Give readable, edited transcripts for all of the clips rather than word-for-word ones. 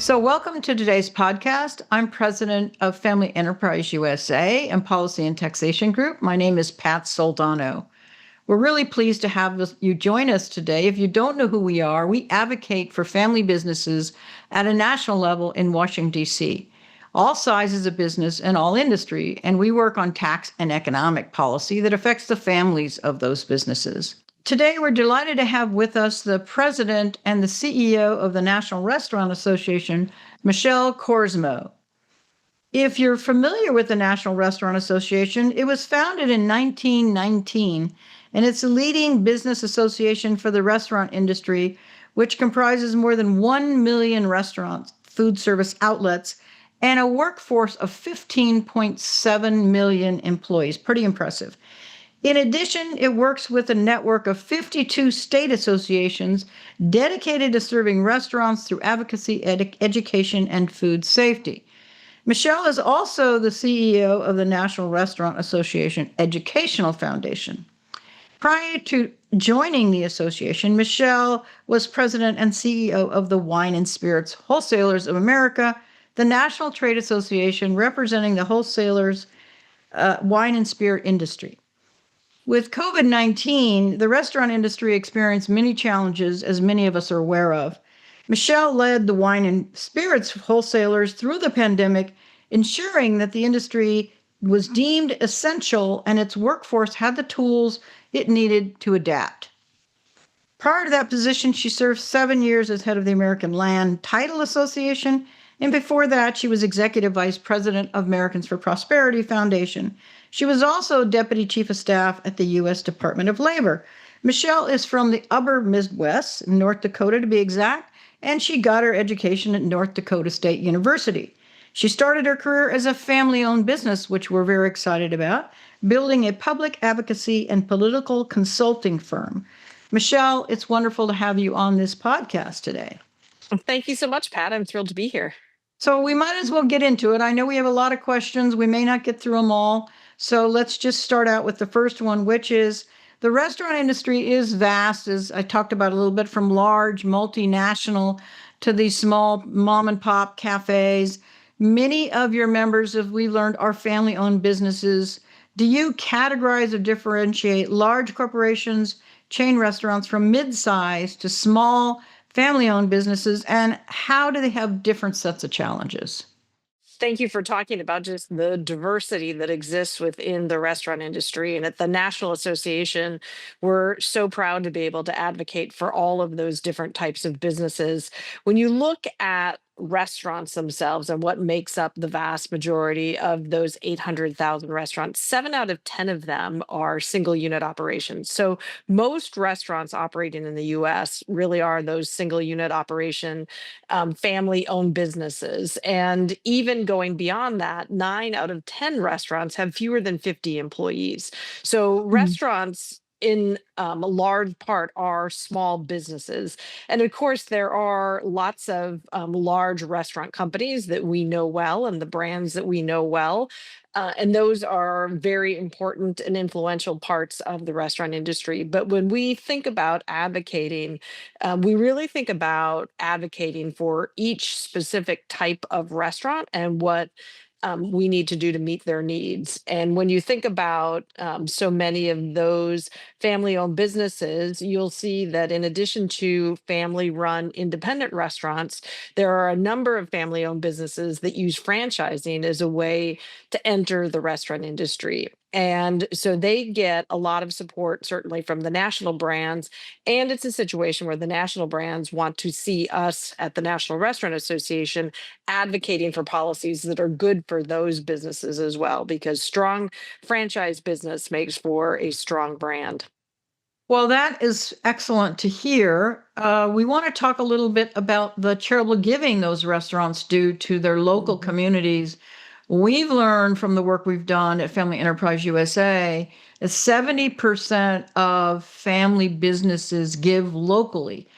So, welcome to today's podcast. I'm president of Family Enterprise USA and Policy and Taxation Group. My name is Pat Soldano. We're really pleased to have you join us today. If you don't know who we are, we advocate for family businesses at a national level in Washington, D.C., all sizes of business and all industry, and we work on tax and economic policy that affects the families of those businesses. Today, we're delighted to have with us the president and the CEO of the National Restaurant Association, Michelle Korsmo. If you're familiar with the National Restaurant Association, it was founded in 1919, and it's a leading business association for the restaurant industry, which comprises more than 1 million restaurants, food service outlets, and a workforce of 15.7 million employees. Pretty impressive. In addition, it works with a network of 52 state associations dedicated to serving restaurants through advocacy, education, and food safety. Michelle is also the CEO of the National Restaurant Association Educational Foundation. Prior to joining the association, Michelle was president and CEO of the Wine and Spirits Wholesalers of America, the national trade association representing the wholesalers' wine and spirit industry. With COVID-19, the restaurant industry experienced many challenges, as many of us are aware of. Michelle led the wine and spirits wholesalers through the pandemic, ensuring that the industry was deemed essential and its workforce had the tools it needed to adapt. Prior to that position, she served 7 years as head of the American Land Title Association, and before that, she was executive vice president of Americans for Prosperity Foundation. She was also deputy chief of staff at the U.S. Department of Labor. Michelle is from the upper Midwest, North Dakota to be exact, and she got her education at North Dakota State University. She started her career as a family-owned business, which we're very excited about, building a public advocacy and political consulting firm. Michelle, it's wonderful to have you on this podcast today. Thank you so much, Pat. I'm thrilled to be here. So we might as well get into it. I know we have a lot of questions. We may not get through them all. So let's just start out with the first one, which is the restaurant industry is vast, as I talked about a little bit, from large multinational to these small mom and pop cafes. Many of your members, as we learned, are family-owned businesses. Do you categorize or differentiate large corporations, chain restaurants from mid-size to small family-owned businesses, and how do they have different sets of challenges? Thank you for talking about just the diversity that exists within the restaurant industry. And at the National Association, we're so proud to be able to advocate for all of those different types of businesses. When you look at restaurants themselves and what makes up the vast majority of those 800,000 restaurants, 7 out of 10 of them are single unit operations. So most restaurants operating in the US really are those single unit operation, family owned businesses. And even going beyond that, 9 out of 10 restaurants have fewer than 50 employees. So restaurants in a large part are small businesses. And of course, there are lots of large restaurant companies that we know well and the brands that we know well. And those are very important and influential parts of the restaurant industry. But when we think about advocating, we really think about advocating for each specific type of restaurant and what we need to do to meet their needs. And when you think about so many of those family owned businesses, you'll see that in addition to family run independent restaurants, there are a number of family owned businesses that use franchising as a way to enter the restaurant industry. And so they get a lot of support, certainly from the national brands. And it's a situation where the national brands want to see us at the National Restaurant Association advocating for policies that are good for those businesses as well, because strong franchise business makes for a strong brand. Well, that is excellent to hear. We want to talk a little bit about the charitable giving those restaurants do to their local communities. We've learned from the work we've done at Family Enterprise USA that 70% of family businesses give locally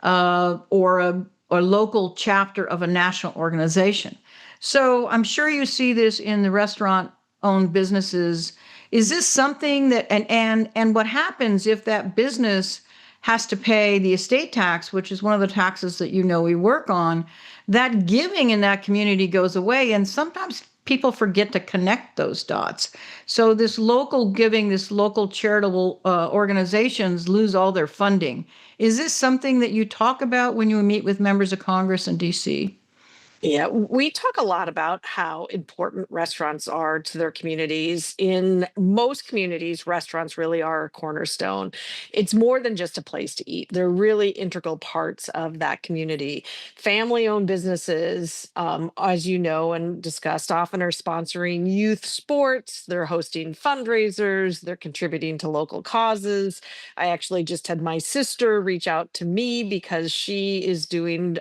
or a local chapter of a national organization. So I'm sure you see this in the restaurant-owned businesses. Is this something that, and what happens if that business has to pay the estate tax, which is one of the taxes that we work on? that giving in that community goes away. And sometimes people forget to connect those dots. So this local giving, this local charitable organizations lose all their funding. Is this something that you talk about when you meet with members of Congress in DC? Yeah, we talk a lot about how important restaurants are to their communities. In most communities, restaurants really are a cornerstone. It's more than just a place to eat, they're really integral parts of that community. Family owned businesses, as you know and discussed, often are sponsoring youth sports, they're hosting fundraisers, they're contributing to local causes. I actually just had my sister reach out to me because she is doing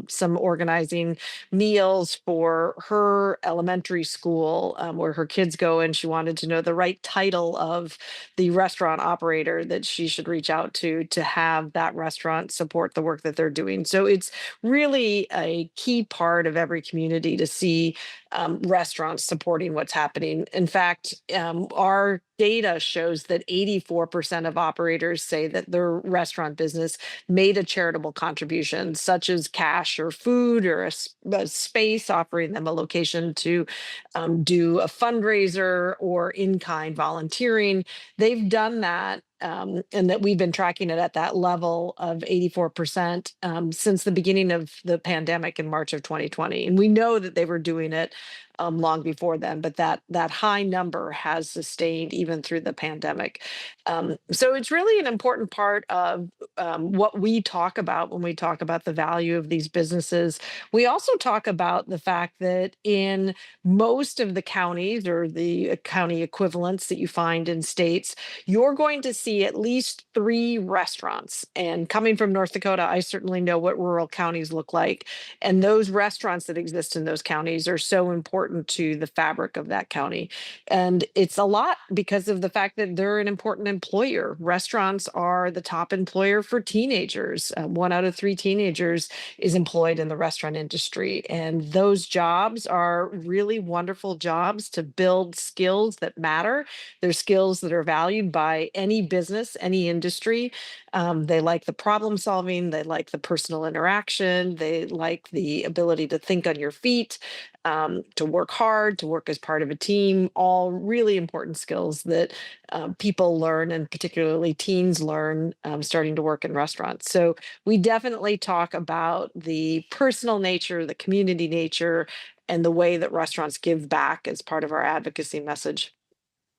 some organizing meals for her elementary school where her kids go, and she wanted to know the right title of the restaurant operator that she should reach out to have that restaurant support the work that they're doing. So it's really a key part of every community to see restaurants supporting what's happening. In fact, our data shows that 84% of operators say that their restaurant business made a charitable contribution, such as cash or food or a space, offering them a location to do a fundraiser or in kind volunteering. They've done that. And that we've been tracking it at that level of 84% since the beginning of the pandemic in March of 2020. And we know that they were doing it long before then, but that high number has sustained even through the pandemic. So it's really an important part of what we talk about when we talk about the value of these businesses. We also talk about the fact that in most of the counties or the county equivalents that you find in states, you're going to see at least 3 restaurants. And coming from North Dakota, I certainly know what rural counties look like. And those restaurants that exist in those counties are so important to the fabric of that county. And it's a lot because of the fact that they're an important employer. Restaurants are the top employer for teenagers. 1 out of 3 teenagers is employed in the restaurant industry. And those jobs are really wonderful jobs to build skills that matter. They're skills that are valued by any business, any industry. They like the problem solving, they like the personal interaction, they like the ability to think on your feet, to work hard, to work as part of a team, all really important skills that people learn, and particularly teens learn starting to work in restaurants. So we definitely talk about the personal nature, the community nature, and the way that restaurants give back as part of our advocacy message.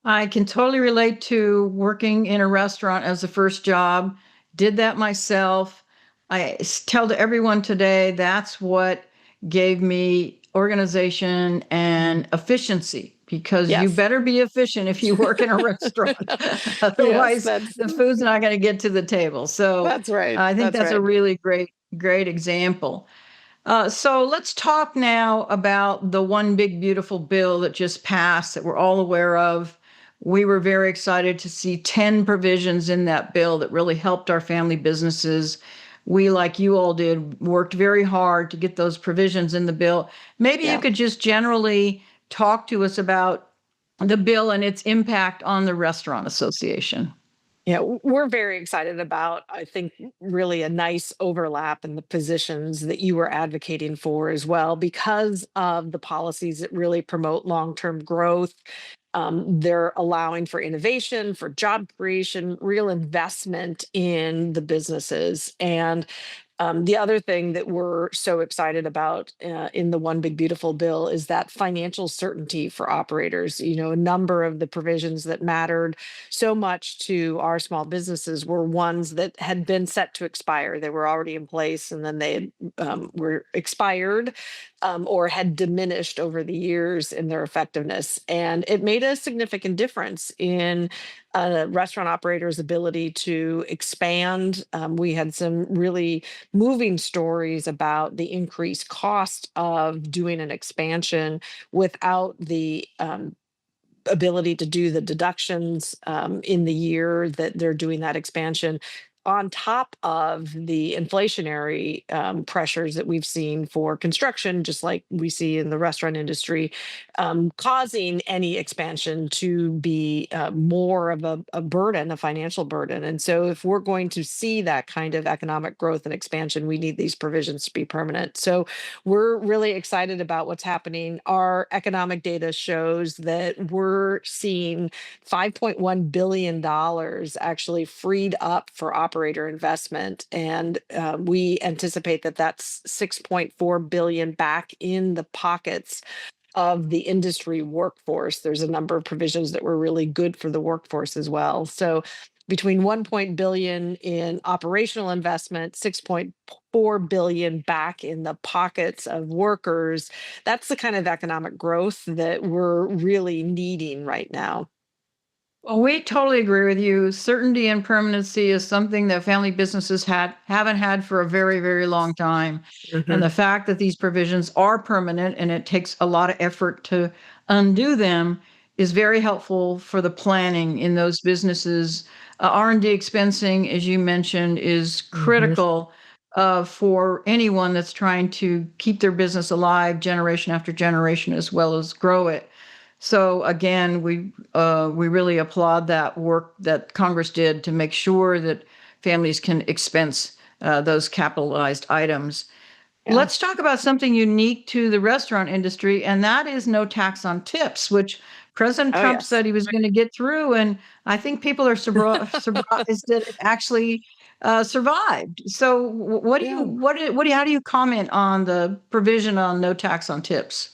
I can totally relate to working in a restaurant as a first job. Did that myself. Tell to everyone today that's what gave me organization and efficiency, because you Yes. better be efficient if you work in a restaurant. Yes, Otherwise, the food's not going to get to the table. So that's right. I think That's that's a right. really great example. So let's talk now about the one big beautiful bill that just passed that we're all aware of. We were very excited to see 10 provisions in that bill that really helped our family businesses. We, like you all did, worked very hard to get those provisions in the bill. Maybe you Yeah. could just generally talk to us about the bill and its impact on the Restaurant Association. Yeah, we're very excited about, I think, really a nice overlap in the positions that you were advocating for as well, because of the policies that really promote long term growth. They're allowing for innovation, for job creation, real investment in the businesses. And the other thing that we're so excited about in the One Big Beautiful Bill is that financial certainty for operators. You know, a number of the provisions that mattered so much to our small businesses were ones that had been set to expire. They were already in place, and then they were expired or had diminished over the years in their effectiveness. And it made a significant difference in restaurant operators' ability to expand. We had some really moving stories about the increased cost of doing an expansion without the ability to do the deductions in the year that they're doing that expansion. on top of the inflationary pressures that we've seen for construction, just like we see in the restaurant industry, causing any expansion to be more of a burden, a financial burden. And so, if we're going to see that kind of economic growth and expansion, we need these provisions to be permanent. So, we're really excited about what's happening. Our economic data shows that we're seeing $5.1 billion actually freed up for operator investment. And we anticipate that that's 6.4 billion back in the pockets of the industry workforce. There's a number of provisions that were really good for the workforce as well. So between 1 billion in operational investment, 6.4 billion back in the pockets of workers, that's the kind of economic growth that we're really needing right now. Well, we totally agree with you. Certainty and permanency is something that family businesses haven't had for a very, very long time. And the Mhm. fact that these provisions are permanent and it takes a lot of effort to undo them is very helpful for the planning in those businesses. R&D expensing, as you mentioned, is Mhm. critical for anyone that's trying to keep their business alive generation after generation as well as grow it. So again, we really applaud that work that Congress did to make sure that families can expense those capitalized items. Yeah. Let's talk about something unique to the restaurant industry, and that is no tax on tips, which President Oh, Trump yes. said he was going to get through, and I think people are surprised that it actually survived. So, what do you Yeah. what do you, how do you comment on the provision on no tax on tips?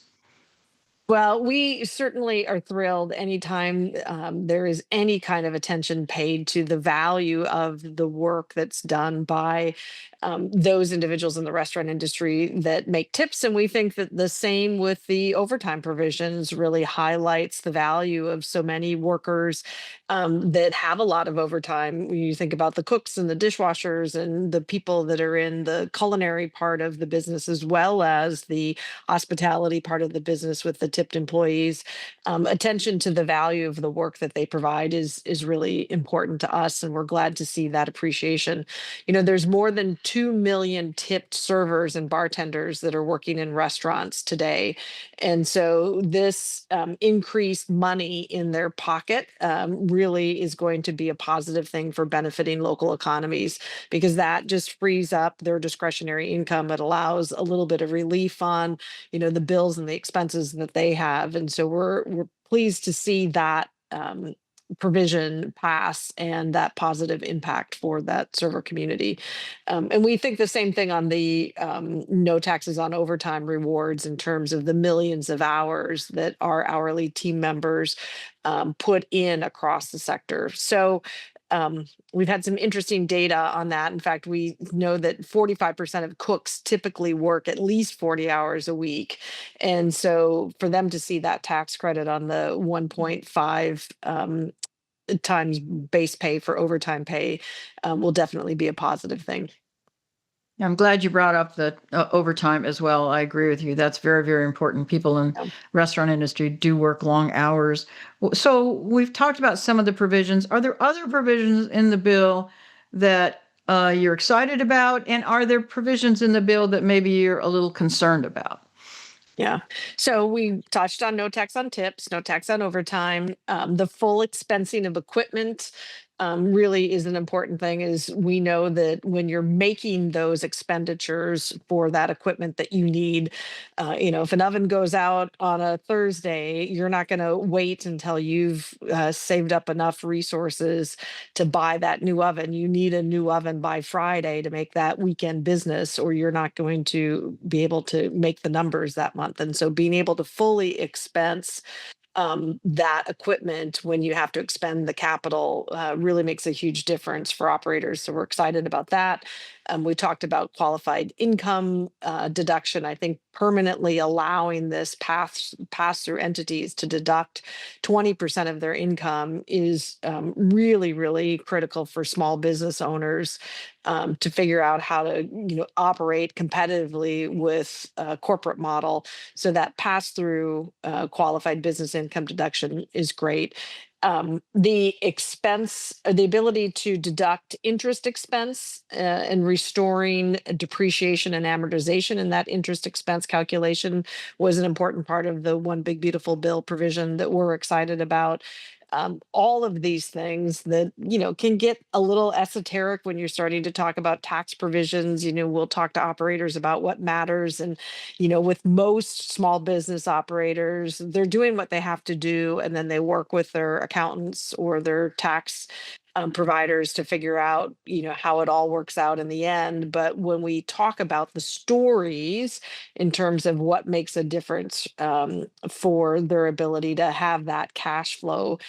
Well, we certainly are thrilled anytime there is any kind of attention paid to the value of the work that's done by those individuals in the restaurant industry that make tips. And we think that the same with the overtime provisions really highlights the value of so many workers that have a lot of overtime. When you think about the cooks and the dishwashers and the people that are in the culinary part of the business, as well as the hospitality part of the business with the tipped employees. Attention to the value of the work that they provide is really important to us, and we're glad to see that appreciation. There's more than 2 million tipped servers and bartenders that are working in restaurants today, and so this increased money in their pocket really is going to be a positive thing for benefiting local economies, because that just frees up their discretionary income. It allows a little bit of relief on the bills and the expenses that they have. And so we're pleased to see that provision pass and that positive impact for that server community. And we think the same thing on the no taxes on overtime rewards, in terms of the millions of hours that our hourly team members put in across the sector. So we've had some interesting data on that. In fact, we know that 45% of cooks typically work at least 40 hours a week. And so for them to see that tax credit on the 1.5 times base pay for overtime pay will definitely be a positive thing. I'm glad you brought up the overtime as well. I agree with you. That's very, very important. People in Yeah. restaurant industry do work long hours. So we've talked about some of the provisions. Are there other provisions in the bill that you're excited about? And are there provisions in the bill that maybe you're a little concerned about? Yeah. So we touched on no tax on tips, no tax on overtime. The full expensing of equipment really is an important thing. Is we know that when you're making those expenditures for that equipment that you need, if an oven goes out on a Thursday, you're not going to wait until you've saved up enough resources to buy that new oven. You need a new oven by Friday to make that weekend business, or you're not going to be able to make the numbers that month. And so being able to fully expense that equipment when you have to expend the capital really makes a huge difference for operators. So we're excited about that. We talked about qualified income deduction. I think permanently allowing this pass through entities to deduct 20% of their income is really, really critical for small business owners to figure out how to operate competitively with a corporate model. So that pass through qualified business income deduction is great. the expense, the ability to deduct interest expense and restoring depreciation and amortization in that interest expense calculation was an important part of the one big beautiful bill provision that we're excited about. All of these things that can get a little esoteric when you're starting to talk about tax provisions. We'll talk to operators about what matters, and with most small business operators, they're doing what they have to do, and then they work with their accountants or their tax providers to figure out how it all works out in the end. But when we talk about the stories in terms of what makes a difference for their ability to have that cash flow,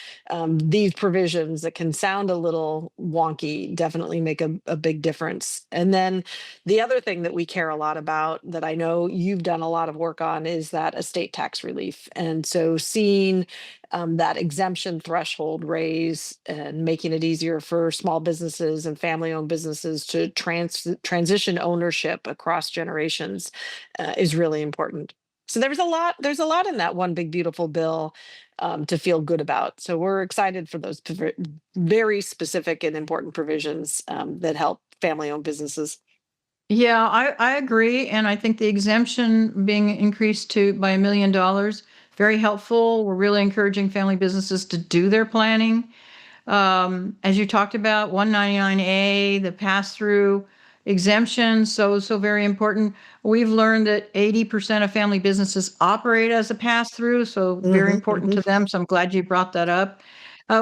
these provisions that can sound a little wonky definitely make a big difference. And then the other thing that we care a lot about, that I know you've done a lot of work on, is that estate tax relief. And so seeing that exemption threshold raise and making it easier for small businesses and family-owned businesses to transition ownership across generations is really important. So there's a lot in that one big beautiful bill to feel good about. So we're excited for those very specific and important provisions that help family-owned businesses. Yeah, I agree. And I think the exemption being increased by $1 million, very helpful. We're really encouraging family businesses to do their planning. As you talked about, 199A, the pass-through exemption, so very important. We've learned that 80% of family businesses operate as a pass-through, so very Hmm. important Hmm. to them. So I'm glad you brought that up.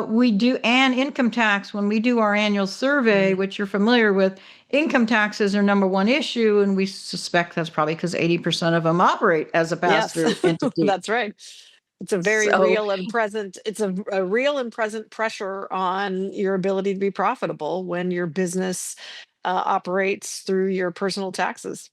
We do, and income tax, when we do our annual survey, which you're familiar with, income taxes are number one issue, and we suspect that's probably because 80% of them operate as a Yes, pass-through entity. that's right. It's a very So real and present, it's a real and present pressure on your ability to be profitable when your business operates through your personal taxes.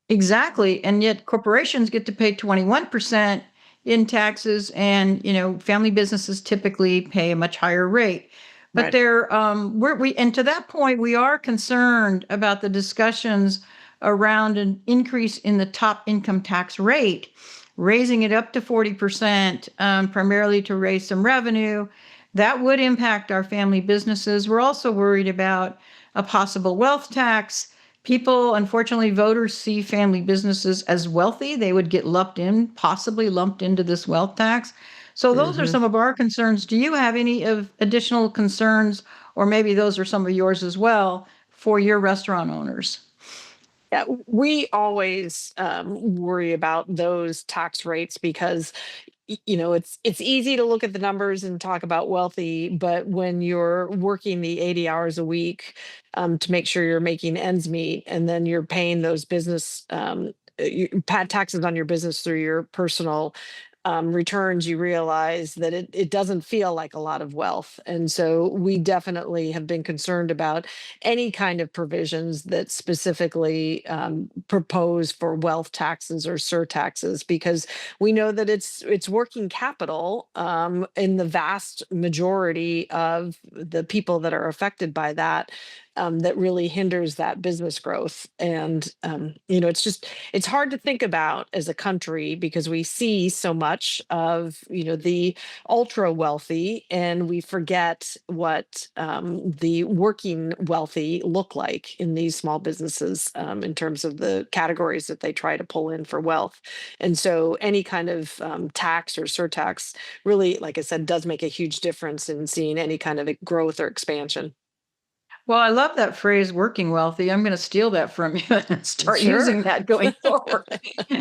exactly. And yet corporations get to pay 21% in taxes, and family businesses typically pay a much higher rate. But Right. and to that point, we are concerned about the discussions around an increase in the top income tax rate, raising it up to 40%, primarily to raise some revenue. That would impact our family businesses. We're also worried about a possible wealth tax. People, unfortunately, voters see family businesses as wealthy. They would get possibly lumped into this wealth tax. So those are Hmm. some of our concerns. Do you have any of additional concerns, or maybe those are some of yours as well, for your restaurant owners? Yeah, we always worry about those tax rates because it's easy to look at the numbers and talk about wealthy, but when you're working the 80 hours a week to make sure you're making ends meet, and then you're paying those business taxes on your business through your personal returns, you realize that it doesn't feel like a lot of wealth. And so we definitely have been concerned about any kind of provisions that specifically propose for wealth taxes or surtaxes, because we know that it's working capital in the vast majority of the people that are affected by that, that really hinders that business growth. And it's hard to think about as a country because we see so much of the ultra wealthy, and we forget what the working wealthy look like in these small businesses in terms of the categories that they try to pull in for wealth. And so any kind of tax or surtax really, like I said, does make a huge difference in seeing any kind of growth or expansion. Well, I love that phrase, working wealthy. I'm going to steal that from you and start Sure. using that going forward.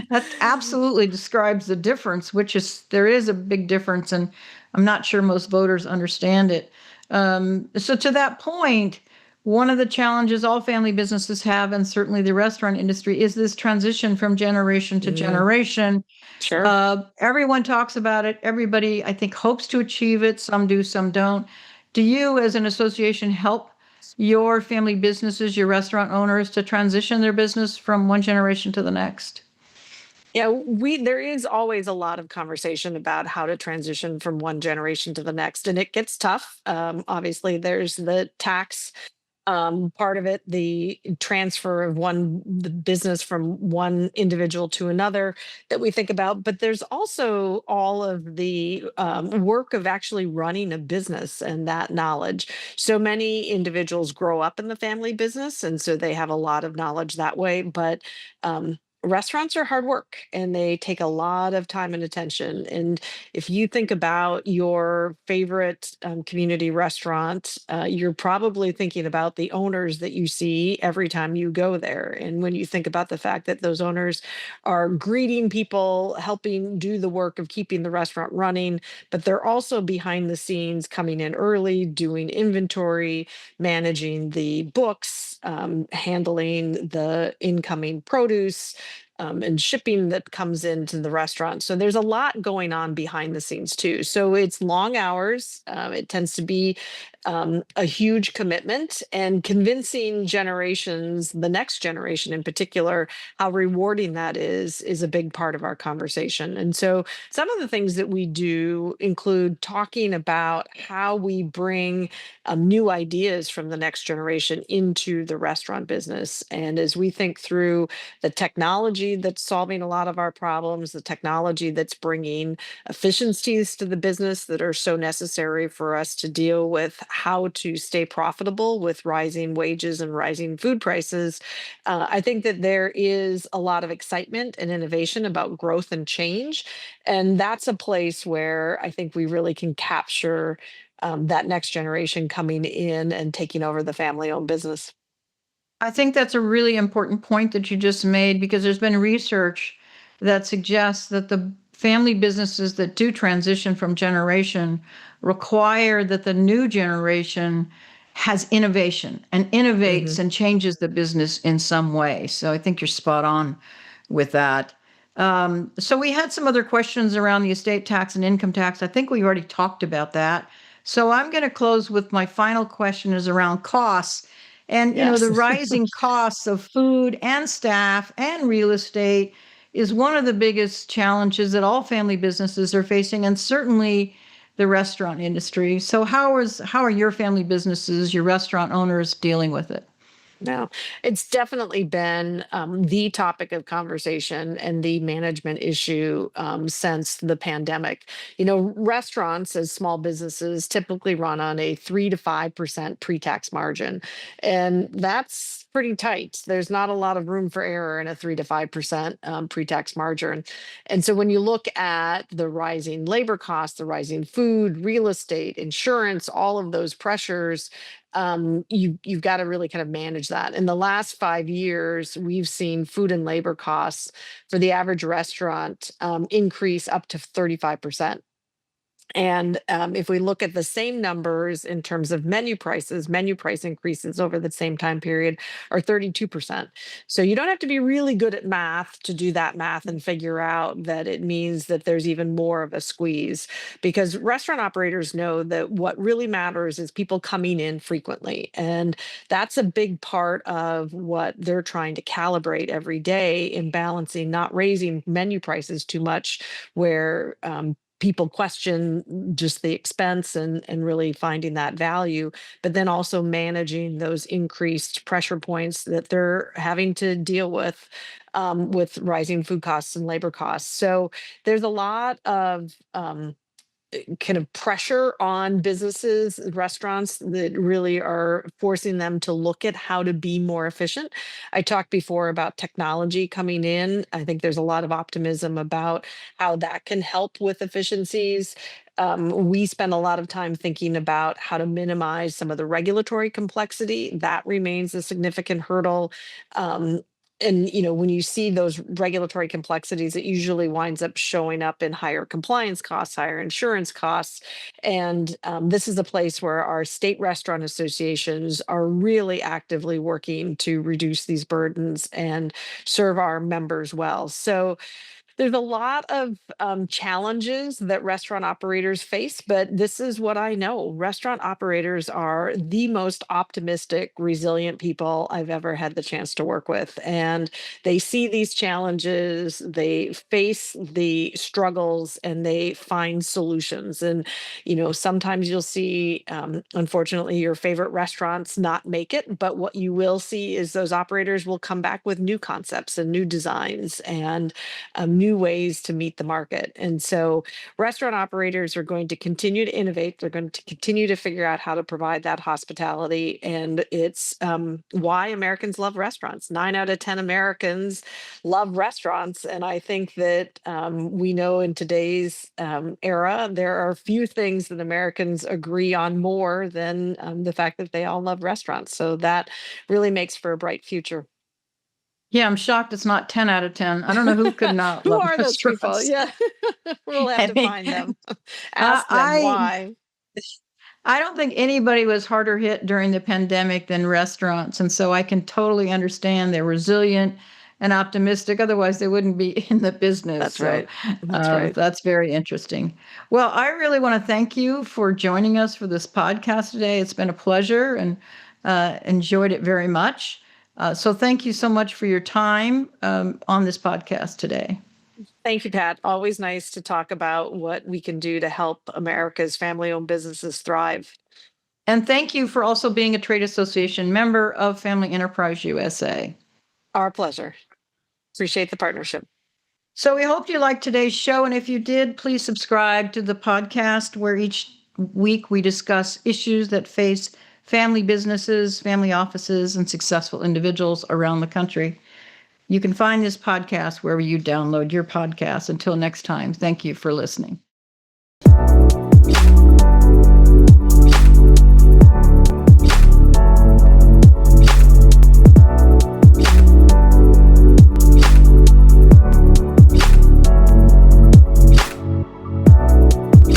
That absolutely describes the difference, which is there is a big difference, and I'm not sure most voters understand it. So, to that point, one of the challenges all family businesses have, and certainly the restaurant industry, is this transition from generation to Mm, generation. sure. Everyone talks about it. Everybody, I think, hopes to achieve it. Some do, some don't. Do you, as an association, help your family businesses, your restaurant owners, to transition their business from one generation to the next? Yeah, there is always a lot of conversation about how to transition from one generation to the next, and it gets tough. Obviously, there's the tax Part of it, the transfer of the business from one individual to another that we think about, but there's also all of the work of actually running a business and that knowledge. So many individuals grow up in the family business, and so they have a lot of knowledge that way. But restaurants are hard work and they take a lot of time and attention. And if you think about your favorite community restaurant, you're probably thinking about the owners that you see every time you go there. And when you think about the fact that those owners are greeting people, helping do the work of keeping the restaurant running, but they're also behind the scenes coming in early, doing inventory, managing the books, handling the incoming produce, and shipping that comes into the restaurant. So there's a lot going on behind the scenes too. So it's long hours. It tends to be a huge commitment, and convincing generations, the next generation in particular, how rewarding that is a big part of our conversation. And so some of the things that we do include talking about how we bring new ideas from the next generation into the restaurant business. And as we think through the technology that's solving a lot of our problems, the technology that's bringing efficiencies to the business that are so necessary for us to deal with how to stay profitable with rising wages and rising food prices. I think that there is a lot of excitement and innovation about growth and change. And that's a place where I think we really can capture that next generation coming in and taking over the family owned business. I think that's a really important point that you just made because there's been research that suggests that the family businesses that do transition from generation require that the new generation has innovation and Hmm. innovates and changes the business in some way. So I think you're spot on with that. So we had some other questions around the estate tax and income tax. I think we already talked about that. So I'm going to close with my final question is around costs. And, Yes. the rising costs of food and staff and real estate is one of the biggest challenges that all family businesses are facing, and certainly the restaurant industry. So how are your family businesses, your restaurant owners dealing with it? No, it's definitely been the topic of conversation and the management issue since the pandemic. Restaurants as small businesses typically run on a 3 to 5% pre-tax margin, and that's pretty tight. There's not a lot of room for error in a 3 to 5% pre-tax margin. And so when you look at the rising labor costs, the rising food, real estate, insurance, all of those pressures, you've got to really kind of manage that. In the last 5 years, we've seen food and labor costs for the average restaurant increase up to 35%. And if we look at the same numbers in terms of menu price increases over the same time period are 32%. So you don't have to be really good at math to do that math and figure out that it means that there's even more of a squeeze, because restaurant operators know that what really matters is people coming in frequently. And that's a big part of what they're trying to calibrate every day in balancing, not raising menu prices too much, where people question just the expense and really finding that value, but then also managing those increased pressure points that they're having to deal with rising food costs and labor costs. So there's a lot of kind of pressure on businesses, restaurants, that really are forcing them to look at how to be more efficient. I talked before about technology coming in. I think there's a lot of optimism about how that can help with efficiencies. We spend a lot of time thinking about how to minimize some of the regulatory complexity. That remains a significant hurdle. And when you see those regulatory complexities, it usually winds up showing up in higher compliance costs, higher insurance costs. And this is a place where our state restaurant associations are really actively working to reduce these burdens and serve our members well. So There's a lot of challenges that restaurant operators face, but this is what I know. Restaurant operators are the most optimistic, resilient people I've ever had the chance to work with. And they see these challenges, they face the struggles, and they find solutions. And, sometimes you'll see, unfortunately, your favorite restaurants not make it, but what you will see is those operators will come back with new concepts and new designs and new ways to meet the market. And so restaurant operators are going to continue to innovate. They're going to continue to figure out how to provide that hospitality. And it's why Americans love restaurants. 9 out of 10 Americans love restaurants. And I think that we know in today's era, there are few things that Americans agree on more than the fact that they all love restaurants. So that really makes for a bright future. Yeah, I'm shocked it's not 10 out of 10. I don't know who could not Who love are those people? restaurants. Yeah. We'll have I to mean, find them. Ask them I why. I don't think anybody was harder hit during the pandemic than restaurants. And so I can totally understand they're resilient and optimistic. Otherwise, they wouldn't be in the business. That's So right. That's right. that's very interesting. Well, I really want to thank you for joining us for this podcast today. It's been a pleasure and enjoyed it very much. So thank you so much for your time on this podcast today. Thank you, Pat. Always nice to talk about what we can do to help America's family-owned businesses thrive. And thank you for also being a trade association member of Family Enterprise USA. Our pleasure. Appreciate the partnership. So we hope you liked today's show. And if you did, please subscribe to the podcast where each week we discuss issues that face family businesses, family offices, and successful individuals around the country. You can find this podcast wherever you download your podcast. Until next time, thank you for listening.